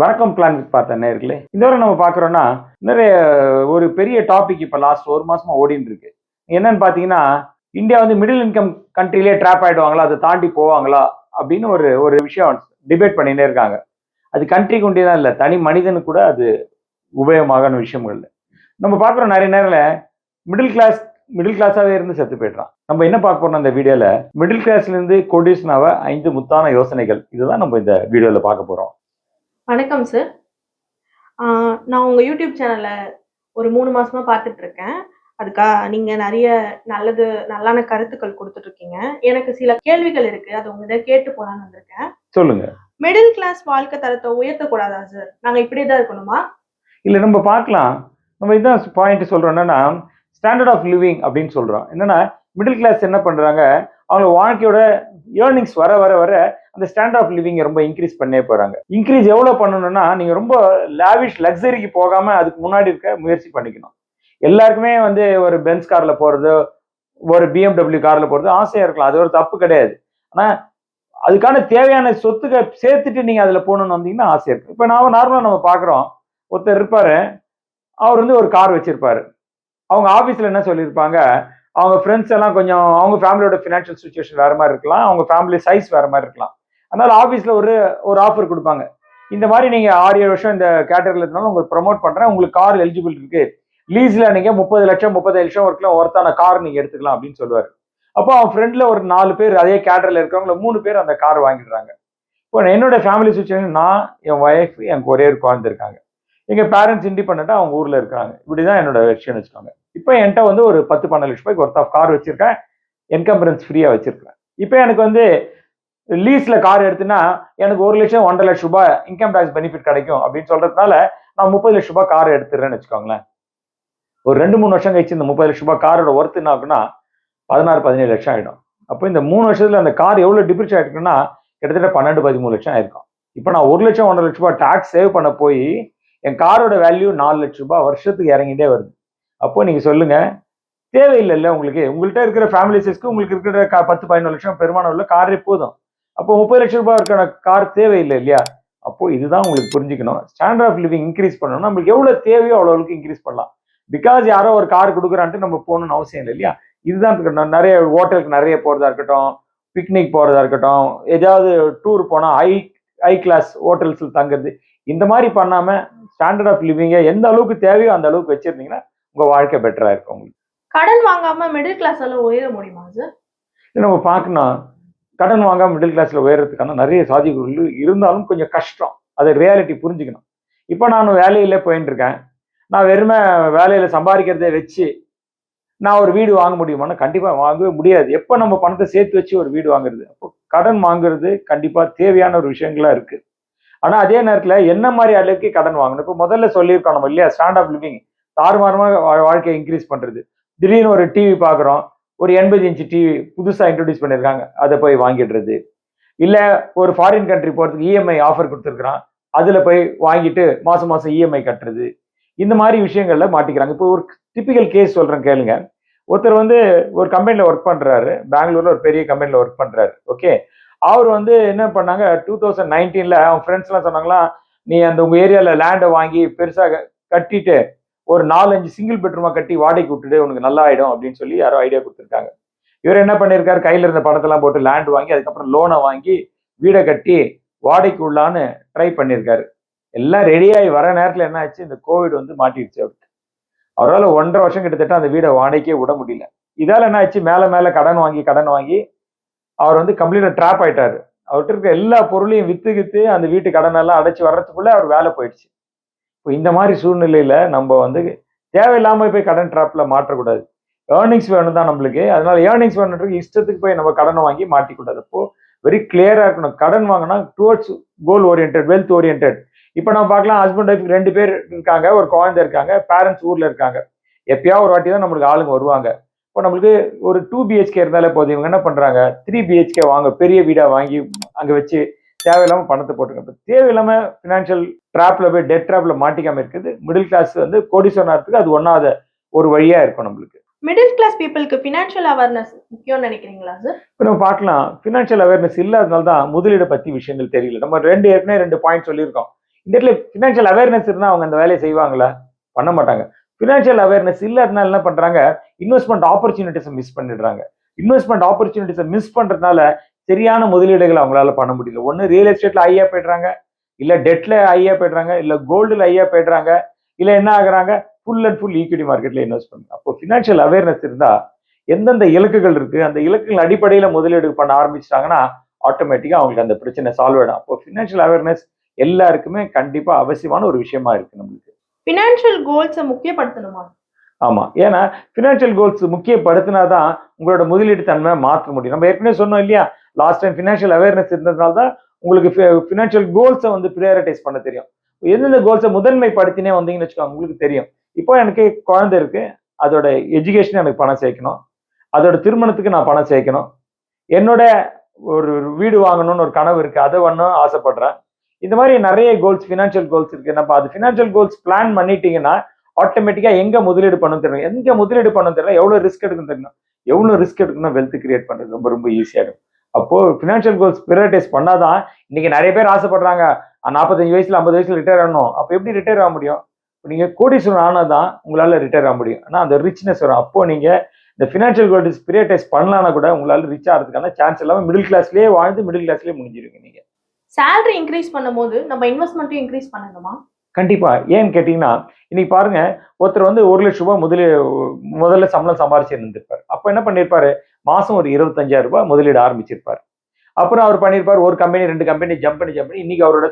வணக்கம் பிளான் பார்த்த நேர்களே. இந்த வரை நம்ம பார்க்குறோம்னா, நிறைய ஒரு பெரிய டாபிக் இப்போ லாஸ்ட் ஒரு மாசமா ஓடின்னு இருக்கு. என்னன்னு பார்த்தீங்கன்னா, இந்தியா வந்து மிடில் இன்கம் கண்ட்ரிலேயே ட்ராப் ஆயிடுவாங்களா? அதை தாண்டி போவாங்களா? அப்படின்னு ஒரு ஒரு விஷயம் டிபேட் பண்ணினே இருக்காங்க. அது கண்ட்ரிக்கு உண்டியதான் இல்லை, தனி மனிதனுக்கு கூட அது உபயோகமான விஷயங்கள். நம்ம பார்க்குறோம் நிறைய நேரத்தில் மிடில் கிளாஸ் மிடில் கிளாஸாவே இருந்து செத்து போயிடுறான். நம்ம என்ன பார்க்க போறோம் இந்த வீடியோல, மிடில் கிளாஸ்ல இருந்து கோடீஸ்வரனாவ 5 முத்தான யோசனைகள். இதுதான் நம்ம இந்த வீடியோல பார்க்க போறோம். வணக்கம் சார். நான் உங்க யூடியூப் சேனலை ஒரு 3 மாசமா பார்த்துட்டு இருக்கேன். நீங்க நிறைய நல்லான கருத்துக்கள் கொடுத்துட்டு இருக்கீங்க. எனக்கு சில கேள்விகள் இருக்கு. அது உங்ககிட்ட கேட்டு போலான்னு வந்திருக்கேன். சொல்லுங்க. மிடில் கிளாஸ் வாழ்க்கை தரத்தை உயர்த்தக்கூடாதா சார்? நாங்க இப்படிதான் இருக்கணுமா? இல்ல, நம்ம பார்க்கலாம். நம்ம இதான் பாயிண்ட் சொல்றோம். என்னன்னா, ஸ்டாண்டர்ட் ஆஃப் லிவிங் அப்படின்னு சொல்றோம். என்னன்னா, மிடில் கிளாஸ் என்ன பண்றாங்க, அவங்க வாழ்க்கையோட ஏர்னிங்ஸ் வர வர வர அந்த ஸ்டாண்டர்ட் ஆஃப் லிவிங் ரொம்ப இன்க்ரீஸ் பண்ணே போறாங்க. இன்க்ரீஸ் எவ்வளவு பண்ணணும்னா, நீங்க ரொம்ப லாவிஷ் லக்ஸரிக்கு போகாம அதுக்கு முன்னாடி இருக்க முயற்சி பண்ணிக்கணும். எல்லாருக்குமே வந்து ஒரு பென்ஸ் கார்ல போறது, ஒரு BMW கார்ல போறது ஆசையா இருக்கலாம். அது ஒரு தப்பு கிடையாது. ஆனா அதுக்கான தேவையான சொத்துக்க சேர்த்துட்டு நீங்க அதுல போகணும்னு வந்தீங்கன்னா ஆசை இருக்கு. இப்ப நார்மலா நம்ம பாக்குறோம், ஒருத்தர் இருப்பாரு, அவர் வந்து ஒரு கார் வச்சிருப்பாரு. அவங்க ஆபீஸ்ல என்ன சொல்லியிருப்பாங்க, அவங்க ஃப்ரெண்ட்ஸ் எல்லாம் கொஞ்சம் அவங்க ஃபேமிலியோட ஃபினான்ஷியல் சுச்சுவேஷன் வேற மாதிரி இருக்கலாம், அவங்க ஃபேமிலி சைஸ் வேற மாதிரி இருக்கலாம். அதனால ஆபீஸ்ல ஒரு ஒரு ஆஃபர் கொடுப்பாங்க. இந்த மாதிரி நீங்க 6-7 வருஷம் இந்த கேட்டகரியில் இருந்தாலும் உங்களுக்கு ப்ரொமோட் பண்றேன், உங்களுக்கு கார் எலிஜிபிள் இருக்கு, லீஸ்ல நீங்க 30 லட்சம் 35 லட்சம் வரைக்கும் ஒருத்தான கார் நீங்க எடுத்துக்கலாம் அப்படின்னு சொல்லுவாரு. அப்போ அவன் ஃப்ரெண்ட்ல ஒரு 4 பேர் அதே கேட்டகரியில் இருக்கிறவங்கள 3 பேர் அந்த கார் வாங்கிடுறாங்க. இப்போ என்னோட ஃபேமிலி சுச்சுவேஷன், நான், என் ஒய்ஃப், எனக்கு ஒரே ஒரு குழந்தை இருக்காங்க. எங்க பேரண்ட்ஸ் இண்டிபெண்டா அவங்க ஊர்ல இருக்காங்க. இப்படிதான் என்னோட விஷயம் வச்சுக்கோங்க. இப்போ என்கிட்ட வந்து ஒரு 10-12 லட்சம் ரூபாய்க்கு ஒர்த் ஆஃப் கார் வச்சிருக்கேன், என்கம்பரன்ஸ் ஃப்ரீயா வச்சிருக்கேன். இப்போ எனக்கு வந்து லீஸ்ல கார் எடுத்துன்னா எனக்கு 1 லட்சம் 1.5 லட்சம் ரூபாய் இன்கம் டேக்ஸ் பெனிஃபிட் கிடைக்கும் அப்படின்னு சொல்றதுனால நான் 30 லட்சம் ரூபாய் கார் எடுத்துறேன்னு வச்சுக்கோங்களேன். ஒரு 2-3 வருஷம் கழிச்சு இந்த 30 லட்சம் ரூபாய் காரோட ஒர்த் என்ன ஆகுன்னா 16-17 லட்சம் ஆயிடும். அப்போ இந்த 3 வருஷத்துல அந்த கார் எவ்வளவு டிப்ரிஷியேட் ஆயிருக்குன்னா கிட்டத்தட்ட 12-13 லட்சம் ஆயிருக்கும். இப்போ நான் 1 லட்சம் 1.5 லட்சம் ரூபாய் டாக்ஸ் சேவ் பண்ண போய் என் காரோட வேல்யூ 4 லட்சம் ரூபாய் வருஷத்துக்கு இறங்கிட்டே வருது. அப்போ நீங்க சொல்லுங்க, தேவையில்லைல்ல உங்களுக்கு? உங்கள்கிட்ட இருக்கிற ஃபேமிலி சைஸ்க்கு உங்களுக்கு இருக்கிற 10-11 லட்சம் பெருமானம் உள்ள காரே போதும். அப்போ 30 லட்சம் ரூபாய் இருக்கிற கார் தேவையில்லை இல்லையா? அப்போ இதுதான் உங்களுக்கு புரிஞ்சுக்கணும். ஸ்டாண்டர்ட் ஆஃப் லிவிங் இன்க்ரீஸ் பண்ணணும்னா நம்மளுக்கு எவ்வளவு தேவையோ அவ்வளவுக்கு இன்க்ரீஸ் பண்ணலாம். பிகாஸ் யாரோ ஒரு கார் கொடுக்குறான்ட்டு நம்ம போகணும்னு அவசியம் இல்லை இல்லையா? இதுதான் நிறைய ஹோட்டலுக்கு நிறைய போறதா இருக்கட்டும், பிக்னிக் போறதா இருக்கட்டும், ஏதாவது டூர் போனா ஹை கிளாஸ் ஹோட்டல்ஸ்ல தங்குறது, இந்த மாதிரி பண்ணாம ஸ்டாண்டர்ட் ஆஃப் லிவிங்க எந்த அளவுக்கு தேவையோ அந்த அளவுக்கு வச்சிருந்தீங்கன்னா உங்க வாழ்க்கை பெட்டரா இருக்கும் உங்களுக்கு. கடன் வாங்காம மிடில் கிளாஸால உயர முடியுமா சார்? நம்ம பார்க்கணும், கடன் வாங்காம மிடில் கிளாஸ்ல உயர்றதுக்கான நிறைய சாத்தியக்கூறுகள் இருந்தாலும் கொஞ்சம் கஷ்டம். அதை ரியாலிட்டி புரிஞ்சுக்கணும். இப்போ நான் வேலையில போயிட்டு இருக்கேன். நான் வெறுமை வேலையில சம்பாதிக்கிறதை வச்சு நான் ஒரு வீடு வாங்க முடியுமானா கண்டிப்பா வாங்கவே முடியாது. எப்போ நம்ம பணத்தை சேர்த்து வச்சு ஒரு வீடு வாங்குறது? அப்போ கடன் வாங்குறது கண்டிப்பா தேவையான ஒரு விஷயங்களா இருக்கு. ஆனா அதே நேரத்துல என்ன மாதிரி அளவுக்கு கடன் வாங்கணும்? இப்போ முதல்ல சொல்லியிருக்கோம் நம்ம இல்லையா, ஸ்டாண்ட் ஆஃப் லிவிங் தாறுமாறமா வாழ்க்கையை இன்க்ரீஸ் பண்றது. திடீர்னு ஒரு டிவி பாக்குறோம், ஒரு 80 இன்ச் டிவி புதுசா இன்ட்ரோடியூஸ் பண்ணிருக்காங்க, அதை போய் வாங்கிடுறது. இல்ல ஒரு ஃபாரின் கண்ட்ரி போறதுக்கு இஎம்ஐ ஆஃபர் கொடுத்துருக்கான், அதுல போய் வாங்கிட்டு மாசம் மாசம் இஎம்ஐ கட்டுறது. இந்த மாதிரி விஷயங்கள்ல மாட்டிக்கிறாங்க. இப்போ ஒரு டிபிக்கல் கேஸ் சொல்றேன் கேளுங்க. ஒருத்தர் வந்து ஒரு கம்பெனில ஒர்க் பண்றாரு, பெங்களூர்ல ஒரு பெரிய கம்பெனில ஒர்க் பண்றாரு. ஓகே, அவர் வந்து என்ன பண்ணாங்க, 2019ல அவங்க ஃப்ரெண்ட்ஸ் எல்லாம் சொன்னாங்களா, நீ அந்த உங்க ஏரியால லேண்டை வாங்கி பெருசா கட்டிட்டு ஒரு 4-5 சிங்கிள் பெட்ரூமா கட்டி வாடகைக்கு விட்டுட்டு உனக்கு நல்லா ஆயிடும் அப்படின்னு சொல்லி யாரோ ஐடியா கொடுத்துருக்காங்க. இவர் என்ன பண்ணிருக்காரு, கையில இருந்த பணத்தெல்லாம் போட்டு லேண்ட் வாங்கி அதுக்கப்புறம் லோனை வாங்கி வீடை கட்டி வாடகைக்கு உள்ளான்னு ட்ரை பண்ணிருக்காரு. எல்லாம் ரெடியாகி வர நேரத்துல என்ன ஆச்சு, இந்த கோவிட் வந்து மாட்டிடுச்சு அவருக்கு. அவரால் 1.5 வருஷம் கிட்டத்தட்ட அந்த வீடை வாடகைக்கே விட முடியல. இதால என்ன ஆச்சு, மேல மேல கடன் வாங்கி அவர் வந்து கம்ப்ளீட்டா ட்ராப் ஆயிட்டாரு. அவர்கிட்ட இருக்க எல்லா பொருளையும் வித்து அந்த வீட்டு கடன் எல்லாம் அடைச்சு வர்றதுக்குள்ள அவர் வேலை போயிடுச்சு. இப்போ இந்த மாதிரி சூழ்நிலையில நம்ம வந்து தேவையில்லாம போய் கடன் ட்ராப்ல மாற்றக்கூடாது. ஏர்னிங்ஸ் வேணும் தான் நம்மளுக்கு. அதனால ஏர்னிங்ஸ் வேணுன்றதுக்கு இஷ்டத்துக்கு போய் நம்ம கடன் வாங்கி மாட்டிக்கூடாது. அப்போ வெரி கிளியரா இருக்கணும். கடன் வாங்கினா டுவர்ட்ஸ் கோல் ஓரியன்ட், வெல்த் ஓரியன்ட். இப்போ நம்ம பார்க்கலாம், ஹஸ்பண்ட் ஒய்ஃப் 2 பேர் இருக்காங்க, ஒரு குழந்தை இருக்காங்க, பேரண்ட்ஸ் ஊர்ல இருக்காங்க. எப்பயாவது ஒரு வாட்டி தான் நம்மளுக்கு ஆளுங்க வருவாங்க. இப்போ நம்மளுக்கு ஒரு 2 BHK இருந்தாலே போதும். இவங்க என்ன பண்றாங்க, 3 BHK வாங்க, பெரிய வீடா வாங்கி அங்க வச்சு தேவையில்லாம பணத்தை போட்டுருங்க. தேவையில்லாம பினான்சியல் ட்ராப்ல போய் டெட் ட்ராப்ல மாட்டிக்காம இருக்குது மிடில் கிளாஸ் வந்து கோடீஸ்வரனாகிறதுக்கு அது ஒண்ணாத ஒரு வழியா இருக்கும் நம்மளுக்கு. மிடில் கிளாஸ் பீப்புளுக்கு ஃபினான்ஷியல் அவேர்னஸ் முக்கியம்னு நினைக்கிறீங்களா சார்? இப்போ நம்ம பார்க்கலாம், ஃபினான்ஷியல் அவேர்னஸ் இல்லாதனால தான் முதலீடு பத்தி விஷயங்கள் தெரியல. நம்ம ஏற்கனவே 2 பாயிண்ட் சொல்லியிருக்கோம். இந்த இடத்துல ஃபினான்ஷியல் அவேர்னஸ் இருந்தால் அவங்க அந்த வேலையை செய்வாங்களா? பண்ண மாட்டாங்க. ஃபினான்ஷியல் அவேர்னஸ் இல்லாதனால என்ன பண்றாங்க, இன்வெஸ்ட்மெண்ட் ஆப்பர்ச்சுனிட்டிஸை மிஸ் பண்ணிடுறாங்க. இன்வெஸ்ட்மெண்ட் ஆப்பர்ச்சுனிட்டிஸை மிஸ் பண்றதுனால சரியான முதலீடுகள் அவங்களால பண்ண முடியல. ஒன்று ரியல் எஸ்டேட்ல ஹையா போயிடுறாங்க, இல்ல டெட்ல ஹையா போயிடுறாங்க, இல்ல கோல்டுல ஹையா போயிடுறாங்க, இல்ல என்ன ஆகுறாங்க, ஃபுல் அண்ட் ஃபுல் ஈக்விட்டி மார்க்கெட்ல இன்வெஸ்ட் பண்ணுங்க. அப்போ ஃபினான்ஷியல் அவேர்னஸ் இருந்தா எந்தெந்த இலக்குகள் இருக்கு அந்த இலக்குகள் அடிப்படையில முதலீடு பண்ண ஆரம்பிச்சிட்டாங்கன்னா ஆட்டோமேட்டிக்கா அவங்களுக்கு அந்த பிரச்சனை சால்வ் ஆயிடும். அப்போ ஃபினான்ஷியல் அவேர்னஸ் எல்லாருக்குமே கண்டிப்பா அவசியமான ஒரு விஷயமா இருக்கு நம்மளுக்கு. ஃபினான்ஷியல் கோல்ஸை முக்கியப்படுத்தணுமா? ஆமா, ஏன்னா ஃபினான்ஷியல் கோல்ஸ் முக்கியப்படுத்தினாதான் உங்களோட முதலீடு தன்மை மாற்ற முடியும். நம்ம ஏற்கனவே சொன்னோம் இல்லையா, லாஸ்ட் டைம் ஃபினான்ஷியல் அவேர்னஸ் இருந்ததுனால தான் உங்களுக்கு ஃபினான்ஷியல் கோல்ஸை வந்து ப்ரியாரிட்டைஸ் பண்ண தெரியும். எந்தெந்த கோல்ஸை முதன்மைப்படுத்தினே வந்தீங்கன்னு வச்சுக்கோங்க, உங்களுக்கு தெரியும். இப்போ எனக்கு குழந்தை இருக்கு, அதோட எஜுகேஷன் எனக்கு பணம் சேர்க்கணும், அதோட திருமணத்துக்கு நான் பணம் சேர்க்கணும், என்னோட ஒரு வீடு வாங்கணும்னு ஒரு கனவு இருக்கு, அதை ஒன்றும் ஆசைப்படுறேன். இந்த மாதிரி நிறைய கோல்ஸ் ஃபினான்ஷியல் கோல்ஸ் இருக்கு. நம்ம அது ஃபினான்ஷியல் கோல்ஸ் பிளான் பண்ணிட்டீங்கன்னா ஆட்டோமேட்டிக்கா எங்க முதலீடு பண்ணணும் தெரியும், எங்க முதலீடு பண்ணணும் தெரியல, எவ்வளவு ரிஸ்க் எடுக்கணும் தெரியும். எவ்வளவு ரிஸ்க் எடுக்கணும் வெல்த் கிரியேட் பண்றது ரொம்ப ரொம்ப ஈஸியாகும். அப்போ ஃபினான்ஷியல் கோல்ஸ் ப்ரியாரிட்டைஸ் பண்ணாதான் இன்னைக்கு நிறைய பேர் ஆசைப்படுறாங்க 45 வயசுல 50 வயசுல ரிட்டையர் ஆகணும். அப்போ எப்படி ரிட்டையர் ஆக முடியும்? நீங்க கோடீஸ்வரன் ஆனாதான் உங்களால ரிட்டையர் ஆக முடியும். ஆனா அந்த ரிச்னஸ் வரும். அப்போ நீங்க இந்த ஃபினான்ஷியல் கோல்ஸ் ப்ரியாரிட்டைஸ் பண்ணலாம்னா கூட உங்களால ரிச் ஆகிறதுக்கான சான்ஸ் இல்லாம மிடில் கிளாஸ்லயே வாழ்ந்து மிடில் கிளாஸ்லயே முடிஞ்சிருங்க. நீங்க சேலரி இன்க்ரீஸ் பண்ணும்போது நம்ம இன்வெஸ்ட்மெண்ட்டையும் இன்க்ரீஸ் பண்ணணுமா? கண்டிப்பா. ஏன்னு கேட்டீங்கன்னா, இன்னைக்கு பாருங்க, ஒருத்தர் வந்து 1 லட்ச ரூபாய் முதல்ல சம்பளம் சம்பாரிச்சு இருந்திருப்பாரு. அப்ப என்ன பண்ணிருப்பாரு, மாசம் ஒரு 25,000 ரூபாய் முதலீடு ஆரம்பிச்சிருப்பாரு. அப்புறம் அவர் பண்ணிருப்பாரு, ஒரு கம்பெனி 2 கம்பெனி ஜம்ப் பண்ணி இன்னைக்கு அவரோட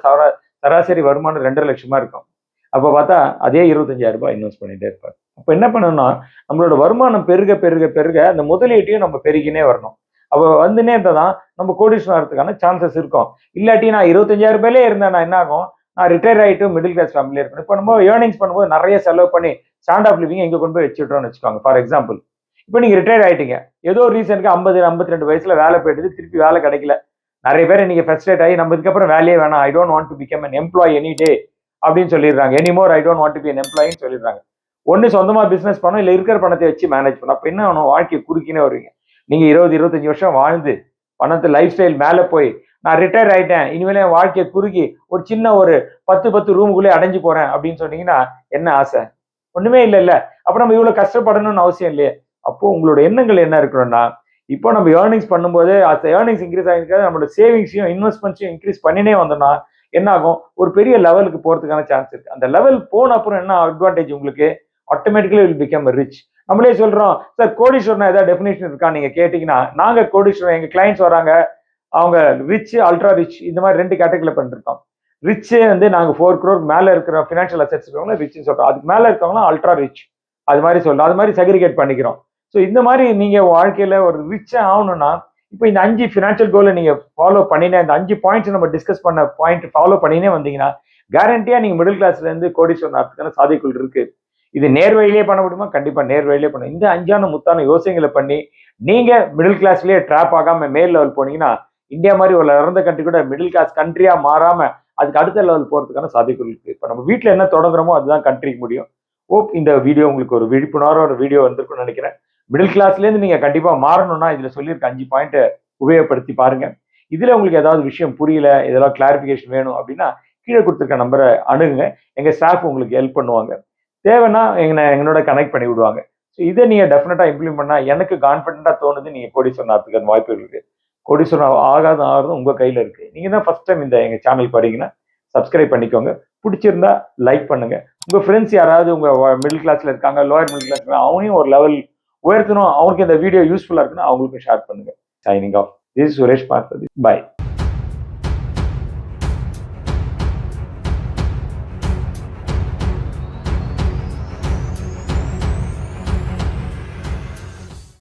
சராசரி வருமானம் 2.5 லட்சமா இருக்கும். அப்ப பார்த்தா அதே 25,000 ரூபாய் இன்வெஸ்ட் பண்ணிட்டே இருப்பாரு. அப்ப என்ன பண்ணணும்னா, நம்மளோட வருமானம் பெருக பெருக பெருக அந்த முதலீட்டையும் நம்ம பெருகினே வரணும். அப்ப வந்துனே இருந்தாதான் நம்ம கோடீஸ்வரன் ஆகிறதுக்கான சான்சஸ் இருக்கும். இல்லாட்டி நான் 25,000 ரூபாயிலே இருந்தேன், நான் என்ன ஆகும், நான் ரிட்டையர் ஆகிட்டு மிடில் கிளாஸ் ஃபேமிலியா இருக்கணும். இப்போ நம்ம ஏர்னிங்ஸ் பண்ணும்போது நிறைய செலவு பண்ணி ஸ்டாண்ட் ஆஃப் லிவிங் எங்க கொண்டு போய் வச்சுட்டோம்னு வச்சுக்கோங்க. ஃபார் எக்ஸாம்பிள், இப்போ நீங்க ரிட்டையர் ஆயிட்டீங்க, ஏதோ ஒரு ரீசனுக்கு 52 வயசுல வேலை போயிட்டு திருப்பி வேலை கிடைக்கல. நிறைய பேர் இன்னைக்கு ஃப்ரஸ்ட்ரேட் ஆகி நம்ம இதுக்கப்புறம் வேலையே வேணாம், I don't want to become an employee any day அப்படின்னு சொல்லிடுறாங்க. Anymore I don't want to be an எம்ப்ளாயின்னு சொல்லிடுறாங்க. ஒன்னு சொந்தமா பிசினஸ் பண்ணும், இல்ல இருக்கிற பணத்தை வச்சு மேனேஜ் பண்ணும். அப்ப என்ன ஆகணும், வாழ்க்கையை குறுக்கினே வருவீங்க. நீங்க 20-25 வருஷம் வாழ்ந்து பணத்தை லைஃப் ஸ்டைல் மேல போய் நான் ரிட்டையர் ஆயிட்டேன், இனிமேல என் வாழ்க்கையை குறுக்கி ஒரு சின்ன ஒரு 10 ரூமுக்குள்ளே அடைஞ்சு போறேன் அப்படின்னு சொன்னீங்கன்னா என்ன ஆசை? ஒண்ணுமே இல்லை இல்ல. அப்ப நம்ம இவ்வளவு கஷ்டப்படணும்னு அவசியம் இல்லையே. அப்போ உங்களோட எண்ணங்கள் என்ன இருக்கணும்னா, இப்போ நம்ம ஏர்னிங்ஸ் பண்ணும்போது அந்த ஏர்னிங்ஸ் இன்க்ரீஸ் ஆகிருக்காது, நம்மளோட சேவிங்ஸையும் இன்வெஸ்ட்மெண்ட்ஸையும் இன்க்ரீஸ் பண்ணினே வந்தோம்னா என்ன ஆகும், ஒரு பெரிய லெவலுக்கு போறதுக்கான சான்ஸ் இருக்கு. அந்த லெவல் போன அப்புறம் என்ன அட்வான்டேஜ் உங்களுக்கு, ஆட்டோமேட்டிக்கலி வில் பிகம் ரிச். நம்மளே சொல்றோம், சார் கோடீஸ்வரனா ஏதாவது டெஃபினேஷன் இருக்கா நீங்க கேட்டீங்கன்னா, நாங்க கோடீஸ்வரன், எங்க கிளைண்ட்ஸ் வராங்க, அவங்க ரிச் அல்ட்ரா ரிச் இந்த மாதிரி 2 கேட்டகரியில பண்ணிருக்கோம். ரிச் வந்து நாங்க 4 crore மேல இருக்கிற ஃபினான்ஷியல் அசெட்ஸ் இருக்கவங்க ரிச் சொல்றோம், அதுக்கு மேல இருக்கவங்க அல்ட்ரா ரிச், அது மாதிரி சொல்றோம். அது மாதிரி செக்ரிகேட் பண்ணிக்கிறோம். ஸோ இந்த மாதிரி நீங்க வாழ்க்கையில ஒரு ரிச்சா ஆகணும்னா, இப்போ இந்த 5 ஃபினான்ஷியல் கோலை நீங்க ஃபாலோ பண்ணினே, இந்த 5 பாயிண்ட்ஸ் நம்ம டிஸ்கஸ் பண்ண பாயிண்ட் ஃபாலோ பண்ணினே வந்தீங்கன்னா கேரண்டியா நீங்க மிடில் கிளாஸ்ல இருந்து கோடீஸ்வரன் ஆகிறதுக்கான சாத்தியக்குள் இருக்கு. இது நேர்வழியிலே பண்ண முடியுமா? கண்டிப்பா நேர்வழியிலே பண்ண. இந்த 5 முத்தான யோசனைகளை பண்ணி நீங்க மிடில் கிளாஸ்லயே ட்ராப் ஆகாம மேல் லெவல் போனீங்கன்னா, இந்தியா மாதிரி ஒரு இறந்த கண்ட்ரி கூட மிடில் கிளாஸ் கண்ட்ரியா மாறாம அதுக்கு அடுத்த லெவல் போறதுக்கான சாத்தியக்குள் இருக்கு. இப்போ நம்ம வீட்டுல என்ன தொடங்குறோமோ அதுதான் கண்ட்ரிக்கு முடியும். ஹோப் இந்த வீடியோ உங்களுக்கு ஒரு விழிப்புணர்வு ஒரு வீடியோ வந்திருக்கும்னு நினைக்கிறேன். மிடில் கிளாஸ்ல இருந்து நீங்க கண்டிப்பா மாறணும்னா இதுல சொல்லியிருக்க 5 பாயிண்ட் உபயோகப்படுத்தி பாருங்க. இதுல உங்களுக்கு ஏதாவது விஷயம் புரியல, ஏதாவது கிளாரிபிகேஷன் வேணும் அப்படின்னா கீழே கொடுத்துருக்க நம்பரை அணுகுங்க. எங்க ஸ்டாஃப் உங்களுக்கு ஹெல்ப் பண்ணுவாங்க. தேவைன்னா எங்களோட கனெக்ட் பண்ணி விடுவாங்க. ஸோ இதை நீங்க டெஃபினட்டா இம்ப்ளிமெண்ட் பண்ணா எனக்கு கான்ஃபிடென்ட்டா தோணுது நீங்க கோடீஸ்வரன் ஆகிறதுக்கான வாய்ப்புகள் இருக்கு. கோடீஸ்வரன் ஆகிறதும் உங்க கையில இருக்கு. நீங்க தான் ஃபர்ஸ்ட் டைம் இந்த எங்க சேனல் பாத்தீங்கன்னா சப்ஸ்கிரைப் பண்ணிக்கோங்க. பிடிச்சிருந்தா லைக் பண்ணுங்க. உங்க ஃப்ரெண்ட்ஸ் யாராவது உங்க மிடில் கிளாஸ்ல இருக்காங்க, லோயர் மிடில் கிளாஸ், அவனையும் ஒரு லெவல் உயர்த்தணும், அவங்களுக்கு இந்த வீடியோ யூஸ்ஃபுல்லா இருக்குன்னா அவங்களுக்கும் ஷேர் பண்ணுங்க. Signing off. This is Suresh பார்த்தது. பை.